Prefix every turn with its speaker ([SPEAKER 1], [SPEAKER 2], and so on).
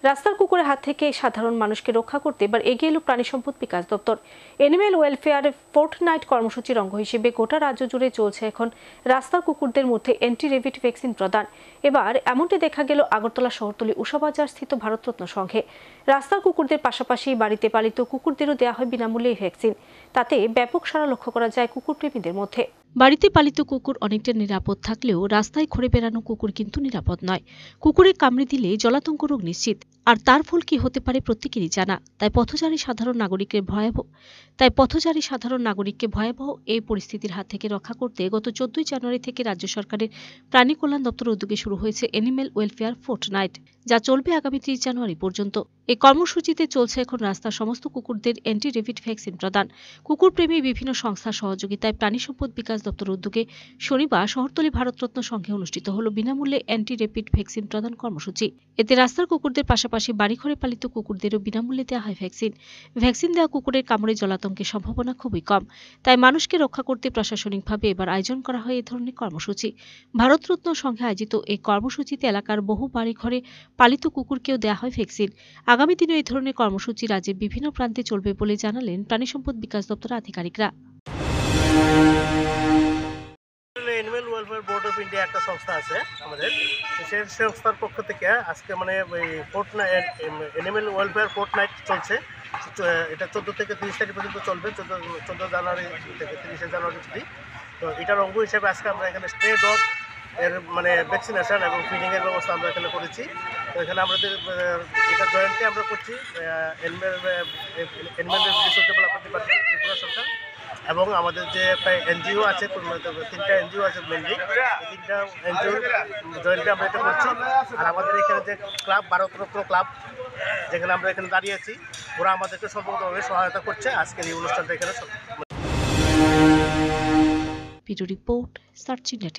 [SPEAKER 1] রাস্তার কুকুরের হাত থেকে সাধারণ মানুষকে রক্ষা করতে এবার এগিয়ে এলো প্রাণী সম্পদ বিকাশ দপ্তর। এনিম্যাল ওয়েলফেয়ার ফোর্টনাইট কর্মসূচির অঙ্গ হিসেবে গোটা রাজ্য জুড়ে চলছে এখন রাস্তার কুকুরদের মধ্যে অ্যান্টি রেবিট ভ্যাকসিন প্রদান। এবার এমনটি দেখা গেল আগরতলা শহরতলি উষাবাজার স্থিত ভারতরত্ন সংঘে। রাস্তার কুকুরদের পাশাপাশি বাড়িতে পালিত কুকুরদেরও দেওয়া হয় বিনামূল্যে এই ভ্যাকসিন। তাতে ব্যাপক সাড়া লক্ষ্য করা যায় কুকুর প্রেমীদের মধ্যে। বাড়িতে পালিত কুকুর অনেকটা নিরাপদ থাকলেও রাস্তায় ঘুরে বেড়ানো কুকুর কিন্তু নিরাপদ নয়। কুকুরে কামড়ে দিলে জলাতঙ্ক রোগ নিশ্চিত, আর তার ফল কি হতে পারে প্রত্যেকেরই জানা। তাই পথচারী সাধারণ নাগরিককে ভয়াবহ এই পরিস্থিতির হাত থেকে রক্ষা করতে গত 14 জানুয়ারি থেকে রাজ্য সরকারের প্রাণী কল্যাণ দপ্তরের উদ্যোগে শুরু হয়েছে এনিম্যাল ওয়েলফেয়ার ফোর্টনাইট, যা চলবে আগামী 30 জানুয়ারি পর্যন্ত। এই কর্মসূচিতে চলছে এখন রাস্তার সমস্ত কুকুরদের অ্যান্টি রেবিট ভ্যাকসিন প্রদান। কুকুরপ্রেমী বিভিন্ন সংস্থার সহযোগিতায় প্রাণী সম্পদ বিকাশ দপ্তরের উদ্যোগে শনিবার শহরতলি ভারতরত্ন সংঘে অনুষ্ঠিত হল বিনামূল্যে অ্যান্টি রেবিট ভ্যাকসিন প্রদান কর্মসূচি। এতে রাস্তার কুকুরদের পাশাপাশি বাড়িঘরে পালিত কুকুরদেরও বিনামূল্যে দেওয়া হয় ভ্যাকসিন। ভ্যাকসিন দেওয়া কুকুরের কামড়ে জলাতঙ্কের সম্ভাবনা খুবই কম। তাই মানুষকে রক্ষা করতে প্রশাসনিকভাবে এবার আয়োজন করা হয় এই ধরনের কর্মসূচি। ভারতরত্ন সংঘে আয়োজিত এই কর্মসূচিতে এলাকার বহু বাড়িঘরে পালিত কুকুরকেও দেওয়া হয় ভ্যাকসিন। আগামী দিনে এই ধরনের কর্মসূচি রাজ্যের বিভিন্ন প্রান্তে চলবে বলে জানালেন প্রাণী সম্পদ বিকাশ দপ্তরের আধিকারিকরা।
[SPEAKER 2] Animal welfare board of India একটা সংস্থা আছে আমাদের, সেই সংস্থার পক্ষ থেকে আজকে মানে ওই এনিম্যাল ওয়েলফেয়ার ফোর্টনাইট চলছে। এটা 14 থেকে 30 তারিখ পর্যন্ত চলবে, 14 জানুয়ারি থেকে 30 জানুয়ারি অবধি। তো এটার অঙ্গ হিসেবে আজকে আমরা এখানে স্ট্রে ডগ এর মানে ভ্যাকসিনেশন এবং ফিডিংয়ের ব্যবস্থা আমরা এখানে করেছি। তো এখানে আমাদের এটা জয়েন্টলি আমরা করছি animal resource development department, Tripura সরকার, এবং আমাদের যে এনজিও আছে, 3টা এনজিও আছে মেনলি, 3টা এনজিও জয়েন্টলি আমরা এটা করছি। আর আমাদের এখানে যে ক্লাব, ভারতরত্ন ক্লাব, যেখানে আমরা এখানে দাঁড়িয়েছি, ওরা আমাদেরকে সর্বতভাবে সহায়তা করছে আজকের এই অনুষ্ঠানটা এখানে।
[SPEAKER 1] Video report search India.